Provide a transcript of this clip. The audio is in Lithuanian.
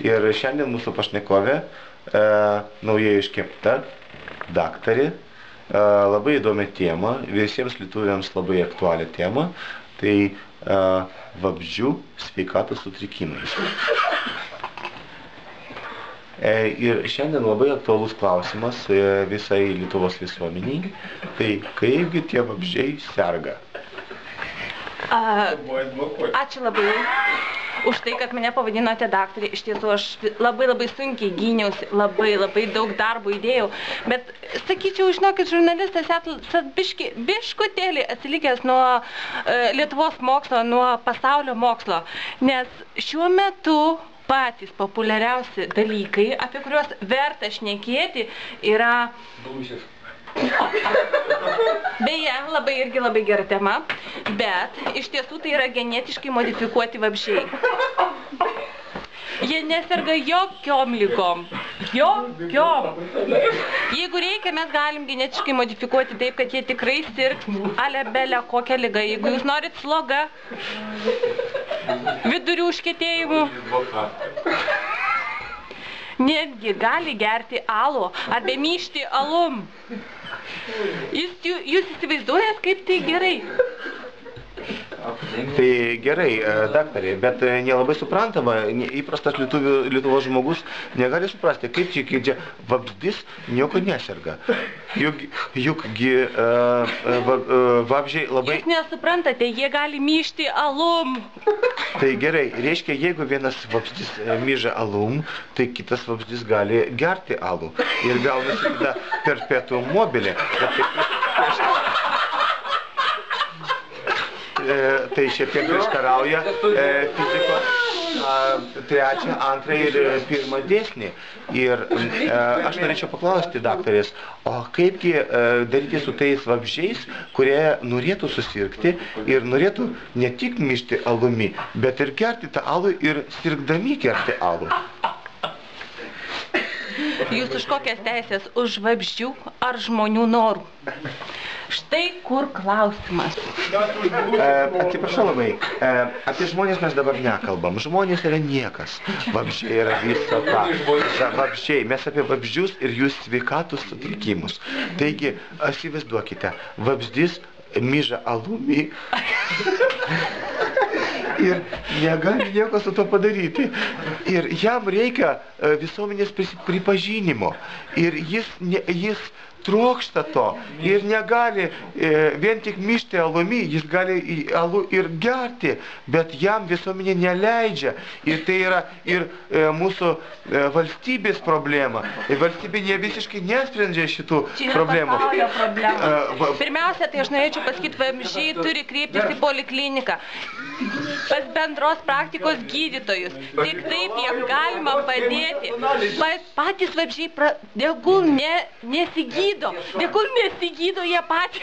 Ir šiandien mūsų pašnekovė, naujai iškepta daktarė, labai įdomi tema, visiems lietuviams labai aktualią temą, tai vabzdžių sveikatos sutrikimai. Ir šiandien labai aktualus klausimas visai Lietuvos visuomeniai, tai kaipgi tie vabzdžiai serga? Ačiū labai už tai, kad mane pavadinote daktarė. Iš tiesų, aš labai sunkiai gyniausi, labai daug darbo įdėjau. Bet, sakyčiau, žinokit, žurnalistas biškutėlį atsilikęs nuo Lietuvos mokslo, nuo pasaulio mokslo. Nes šiuo metu patys populiariausi dalykai, apie kuriuos verta šnekėti, yra... Beje, labai gera tema, bet iš tiesų tai yra genetiškai modifikuoti vabzdžiai. Jie neserga jokiom ligom. Jokiom. Jeigu reikia, mes galim genetiškai modifikuoti taip, kad jie tikrai sirgs alebelę kokią ligą. Jeigu jūs norit slogą, vidurių užkietėjimų, netgi gali gerti alų arba myžti alum. Jūs įsivaizduojat, kaip tai gerai? Tai gerai, daktarė, bet nelabai suprantama, įprastas Lietuvos žmogus negali suprasti, kaip čia vabzdys nieko neserga. Jukgi vabzdžiai labai... Jūs nesuprantate, jie gali myžti alum. Tai gerai, reiškia, jeigu vienas vabzdys myža alum, tai kitas vabzdys gali gerti alų. Ir gaunasi tada perpetuum mobile. Tai šiek tiek prieštarauja fizikos trečią, antrą ir pirmą dėsnį. Ir aš norėčiau paklausti, daktarės, o kaipgi daryti su tais vabzdžiais, kurie norėtų susirgti ir norėtų ne tik myžti alumi, bet ir gerti tą alų ir sirgdami gerti alų? Jūs už kokias teisės? Už vabzdžių ar žmonių norų? Štai kur klausimas. Atsiprašau labai, apie žmonės mes dabar nekalbam. Žmonės yra niekas. Vabzdžiai yra visata. Vabzdžiai, mes apie vabzdžius ir jų sveikatos sutrikimus. Taigi, įsivaizduokite, vabzdys myža alumi ir negali nieko su to padaryti. Ir jam reikia visuomenės pripažinimo. Ir jis trokšta to ir negali vien tik myžti alumi, jis gali alų ir gerti, bet jam visuomenė neleidžia. Ir tai yra ir mūsų valstybės problema. Ir valstybė visiškai nesprendžia šitų problemų. Čia yra pasaulio problema. Pirmiausia, tai aš norėčiau pasakyti, vabzdžiai turi kreiptis į polikliniką, pas bendros praktikos gydytojus. Tik taip jiems galima padėti. Patys vabzdžiai degul nesigydo. Degul nesigydo jie patys.